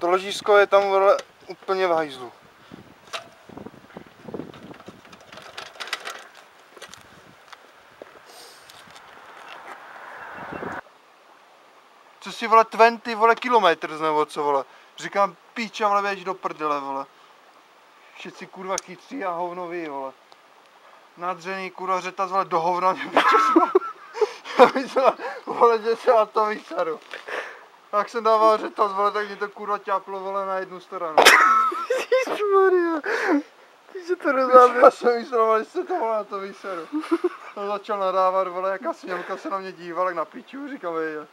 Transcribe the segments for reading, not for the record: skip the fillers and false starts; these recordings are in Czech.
To ložisko je tam vole, úplně v hajzlu. Co si vole 20 vole kilometr nebo co vole. Říkám píča vole běž do prdele vole. Všichni kurva chytří a hovnoví vole. Nadřený kurva řetaz vole do hovna mě piču. Já myslel vole že se na to vysaru. Jak jsem dával řetaz vole tak mě to kurva ťáplo vole na jednu stranu. Ježišmarja. Že to rozdáme. Já jsem myslel vole že se to vole na to vysaru. A začal nadávat vole jaká sněmka se na mě díval jak na piču říkám vejde.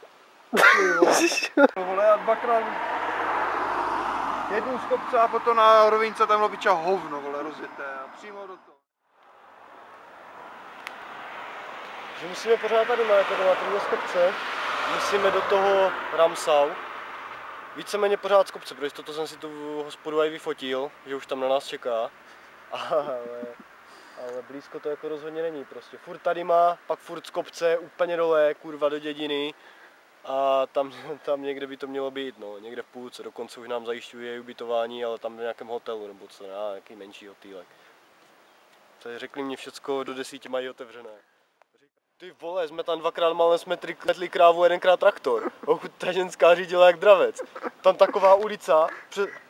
Vole, já dvakrát jednou z kopce a potom na rovince tam bylo piča hovno, vole, rozjeté a přímo do toho. Že musíme pořád tady na z kopce, musíme do toho Ramsau. Víceméně pořád z kopce, protože toto jsem si tu hospodu aj vyfotil, že už tam na nás čeká. Ale blízko to jako rozhodně není prostě. Furt tady má, pak furt z kopce, úplně dole, kurva do dědiny. A tam někde by to mělo být, no, někde v půlce, dokonce už nám zajišťuje ubytování, ale tam v nějakém hotelu nebo co, nějaký menší hotýlek. Řekli mě všecko, do 10 mají otevřené. Ty vole, jsme tam dvakrát malé jsme tletli krávu, jedenkrát traktor. Ochu, ta ženská řídila jak dravec. Tam taková ulica,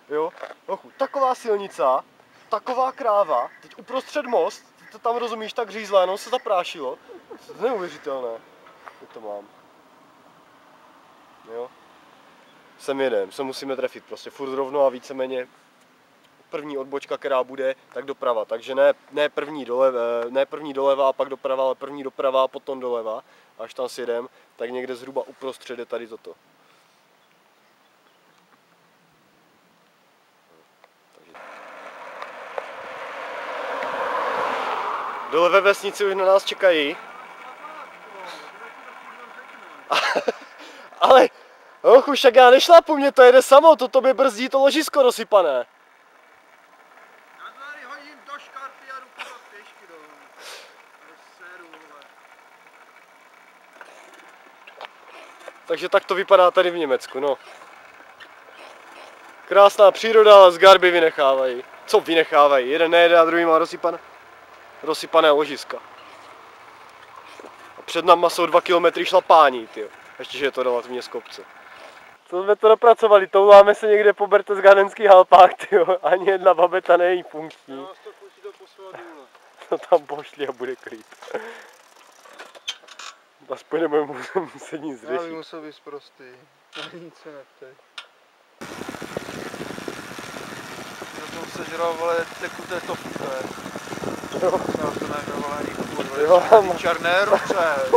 jo, ochu, taková silnica, taková kráva, teď uprostřed most, to tam rozumíš, tak řízla, jenom se zaprášilo. To je neuvěřitelné, jak to mám. Jo. Sem musíme trefit prostě furt rovno a víceméně první odbočka, která bude, tak doprava. Takže ne první doleva a pak doprava, ale první doprava a potom doleva. Až tam sjedem, tak někde zhruba uprostřed je tady toto. Dole ve vesnici už na nás čekají. Ale, však já nešlapu, mě to jede samo, to tobě brzdí to ložisko rozsypané. Já tady hodím do škarpy a jdu kurva pěšky dolů. Takže tak to vypadá tady v Německu, no. Krásná příroda, ale z garby vynechávají. Co vynechávají? Jeden nejede a druhý má rozsypané ložiska. A před náma jsou 2 kilometry šlapání, tyjo. Ještě, že je to relativně z kopce. Co jsme to dopracovali? Touláme se někde po Berchtesgadenských Alpách, tyjo. Ani jedna babeta není funkční. To tam pošli a bude klid. Aspoň nebudeme muset nic řešit. Já bych musel být prostý. Nic se neptej. Já jsem sežral, vole, tekuté topité. Já to nevím, vole, ani kurva. Ty černé ruce.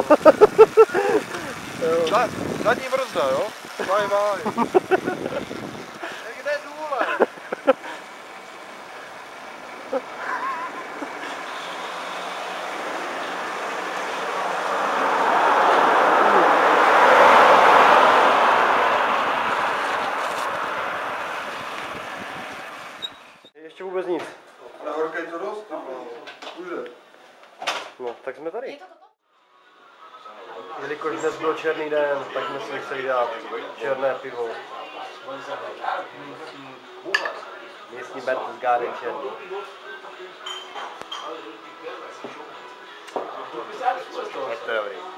Zadní brzda, jo? Vaj. Někde důle. Ještě vůbec nic. Na horké je to dost? Může. No, tak jsme tady. Jelikož dnes byl černý den, tak jsme si museli dát černé pivo. Místní Berchtesgaden černý. Je to dobrý.